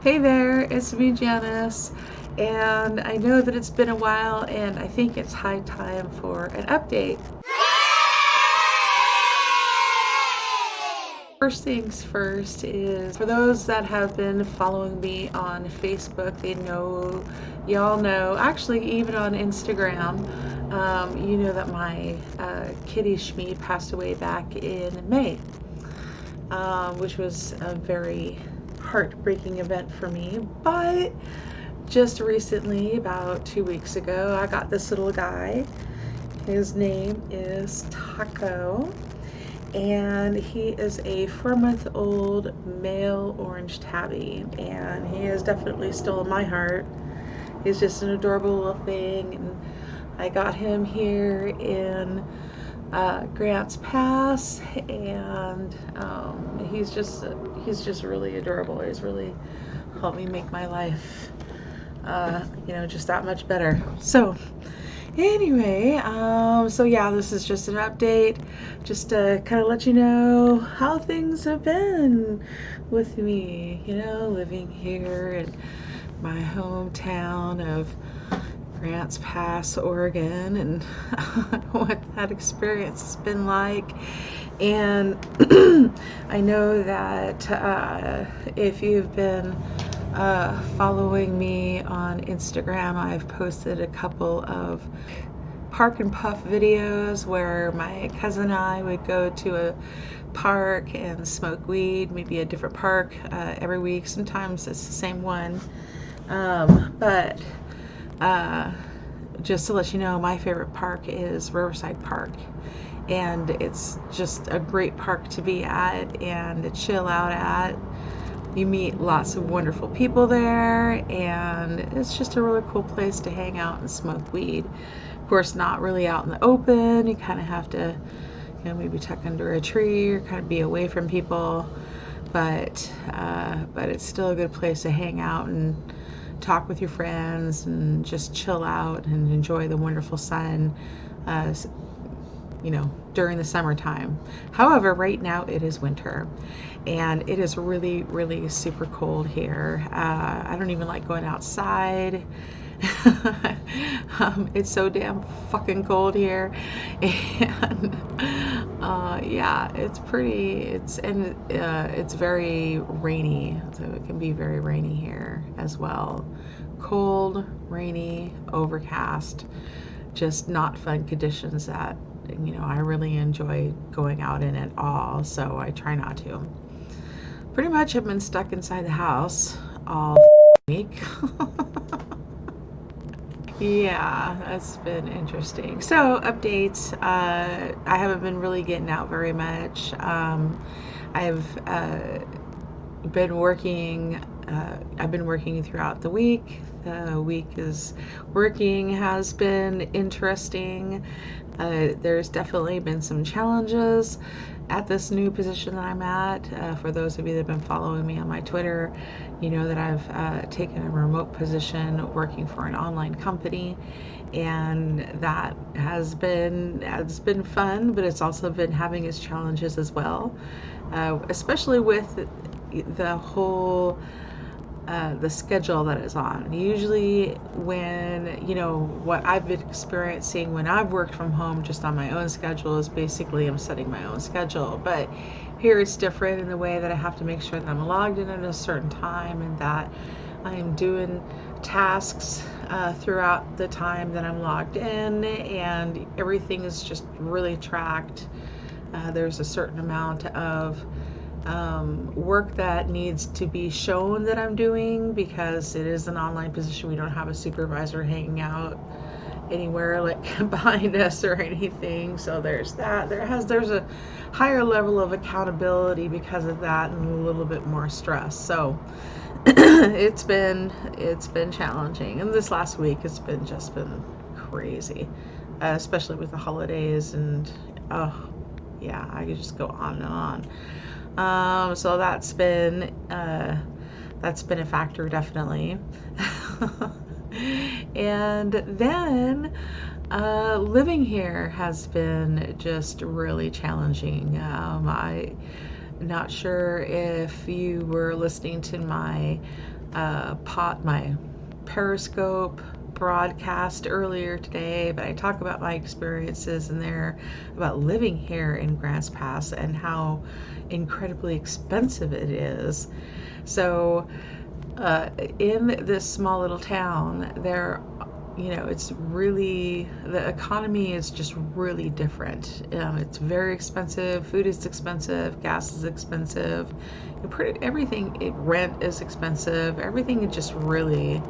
Hey there, it's me, Janice, and I know that it's been a while, and I think it's high time for an update. First things first is for those that have been following me on Facebook, y'all know, actually, even on Instagram, you know that my kitty Shmi passed away back in May, which was a very heartbreaking event for me. But just recently, about 2 weeks ago, I got this little guy. His name is Taco, and he is a 4-month-old male orange tabby, and he is definitely still in my heart. He's just an adorable little thing, and I got him here in Grants Pass, and he's just really adorable. He's really helped me make my life, just that much better. So anyway, so yeah, this is just an update, just to kind of let you know how things have been with me, living here in my hometown of Grants Pass, Oregon, and what that experience has been like. And I know that if you've been following me on Instagram, I've posted a couple of Park and Puff videos where my cousin and I would go to a park and smoke weed, maybe a different park every week. Sometimes it's the same one. But just to let you know, my favorite park is Riverside Park, and it's just a great park to be at and to chill out at. You meet lots of wonderful people there, and it's just a really cool place to hang out and smoke weed. Of course, not really out in the open. You kind of have to, maybe tuck under a tree or kind of be away from people, but it's still a good place to hang out and talk with your friends and just chill out and enjoy the wonderful sun, during the summertime. However, right now it is winter, and it is really, really super cold here. I don't even like going outside. It's so damn fucking cold here, and yeah, it's very rainy, so it can be very rainy here as well. Cold, rainy, overcast, just not fun conditions that I really enjoy going out in at all, so I try not to. Pretty much I've been stuck inside the house all week. Yeah, that's been interesting. So, updates. I haven't been really getting out very much. I've been working throughout the week. The week is working has been interesting. There's definitely been some challenges at this new position that I'm at. For those of you that have been following me on my Twitter, you know that I've taken a remote position working for an online company, and that has been fun, but it's also been having its challenges as well, especially with the whole the schedule that is on. Usually when, what I've been experiencing when I've worked from home just on my own schedule is basically I'm setting my own schedule. But here it's different in the way that I have to make sure that I'm logged in at a certain time and that I'm doing tasks throughout the time that I'm logged in, and everything is just really tracked. There's a certain amount of work that needs to be shown that I'm doing because it is an online position. We don't have a supervisor hanging out anywhere like behind us or anything. So there's that. There's a higher level of accountability because of that, and a little bit more stress. So it's been challenging. And this last week it's been crazy, especially with the holidays, and oh yeah, I could just go on and on. So that's been a factor, definitely. And then living here has been just really challenging. Not sure if you were listening to my my Periscope broadcast earlier today, but I talk about my experiences in there about living here in Grants Pass and how incredibly expensive it is. So in this small little town, it's really, the economy is just really different. It's very expensive. Food is expensive. Gas is expensive. Rent is expensive. Everything just really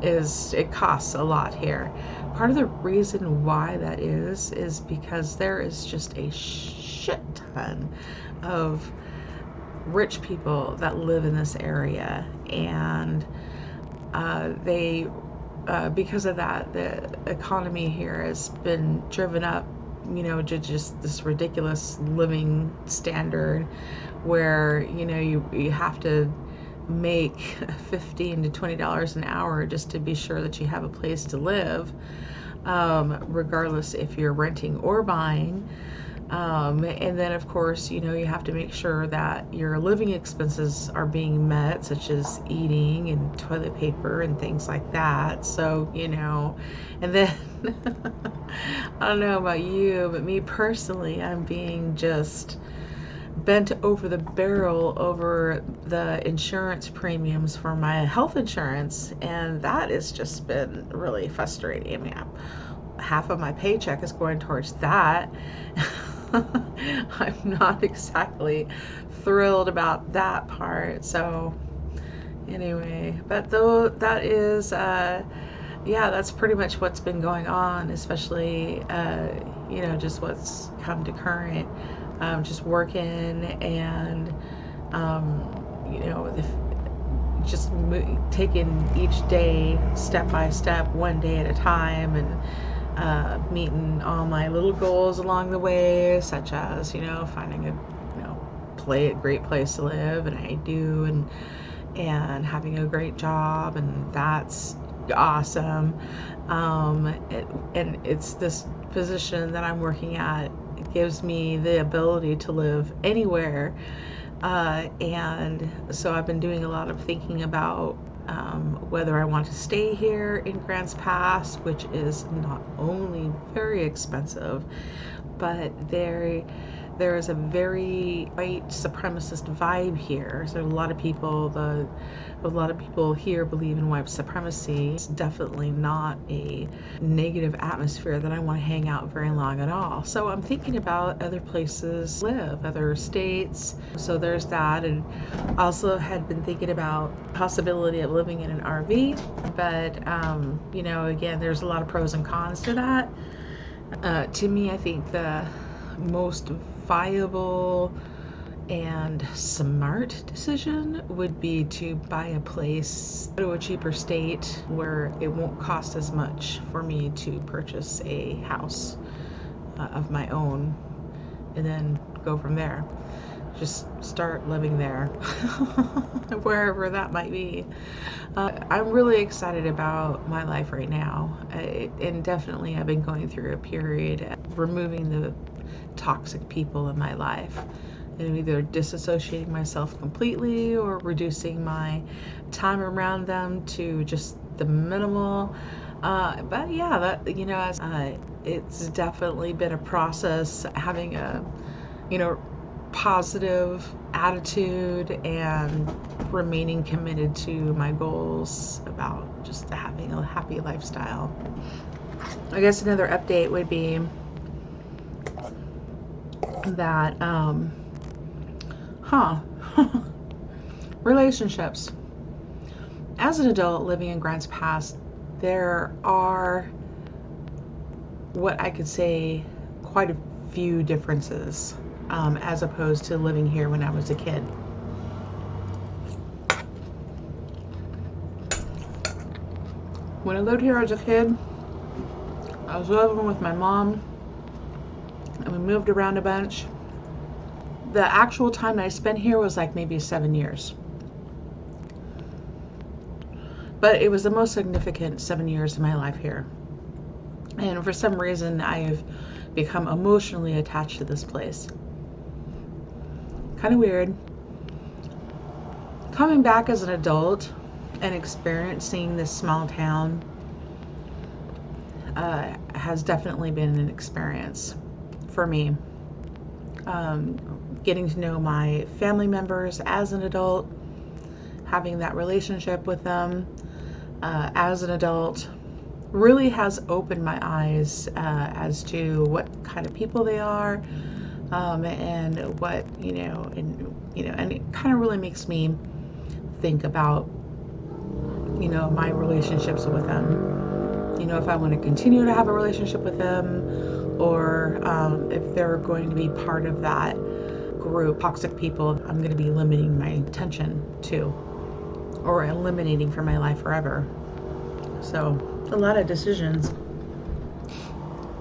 it costs a lot here. Part of the reason why that is because there is just a shit ton of rich people that live in this area, and because of that, the economy here has been driven up, to just this ridiculous living standard where, you have to make $15 to $20 an hour just to be sure that you have a place to live, regardless if you're renting or buying. And then, of course, you have to make sure that your living expenses are being met, such as eating and toilet paper and things like that. So, and then I don't know about you, but me personally, I'm being just bent over the barrel over the insurance premiums for my health insurance, and that has just been really frustrating. I mean, half of my paycheck is going towards that. I'm not exactly thrilled about that part. So anyway, but though that is, that's pretty much what's been going on, especially, just what's come to current. Just working and, taking each day step by step, one day at a time, and meeting all my little goals along the way, such as, finding a great place to live, and I do, and having a great job, and that's awesome. And it's this position that I'm working at. It gives me the ability to live anywhere. And so I've been doing a lot of thinking about whether I want to stay here in Grants Pass, which is not only very expensive, but there is a very white supremacist vibe here. So a lot of people here believe in white supremacy. It's definitely not a negative atmosphere that I want to hang out very long at all. So I'm thinking about other places to live, other states. So there's that, and also had been thinking about the possibility of living in an RV. But again, there's a lot of pros and cons to that. To me, I think the most viable and smart decision would be to buy a place, go to a cheaper state where it won't cost as much for me to purchase a house of my own, and then go from there. Just start living there, wherever that might be. I'm really excited about my life right now, and definitely I've been going through a period of removing the toxic people in my life, and either disassociating myself completely or reducing my time around them to just the minimal. But yeah, that it's definitely been a process, having a positive attitude and remaining committed to my goals about just having a happy lifestyle. I guess another update would be that relationships. As an adult living in Grants Pass, there are, what I could say, quite a few differences as opposed to living here when I was a kid. When I lived here as a kid, I was living with my mom, and we moved around a bunch. The actual time that I spent here was like maybe 7 years. But it was the most significant 7 years of my life here. And for some reason, I have become emotionally attached to this place. kind of weird. Coming back as an adult and experiencing this small town has definitely been an experience for me. Getting to know my family members as an adult, having that relationship with them as an adult, really has opened my eyes as to what kind of people they are, and what, and it kind of really makes me think about, my relationships with them. If I want to continue to have a relationship with them, or if they're going to be part of that group, toxic people, I'm going to be limiting my attention to, or eliminating from my life forever. So, a lot of decisions,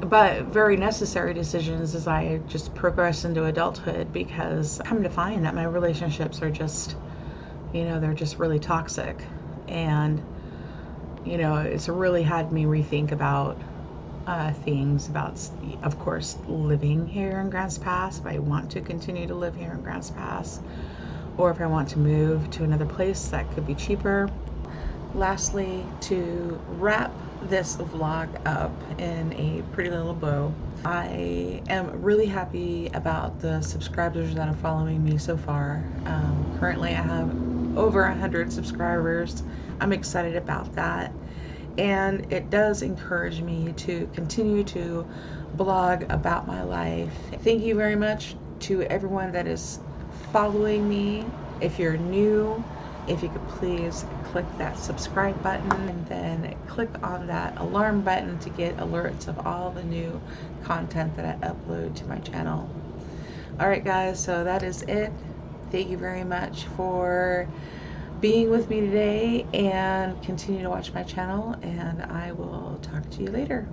but very necessary decisions as I just progress into adulthood, because I come to find that my relationships are just, they're just really toxic. And, it's really had me rethink about things about, of course, living here in Grants Pass, if I want to continue to live here in Grants Pass, or if I want to move to another place that could be cheaper. Lastly, to wrap this vlog up in a pretty little bow, I am really happy about the subscribers that are following me so far. Currently I have over 100 subscribers. I'm excited about that, and it does encourage me to continue to blog about my life. Thank you very much to everyone that is following me. If you're new, if you could please click that subscribe button, and then click on that alarm button to get alerts of all the new content that I upload to my channel. Alright guys, so that is it. Thank you very much for being with me today, and continue to watch my channel, and I will talk to you later.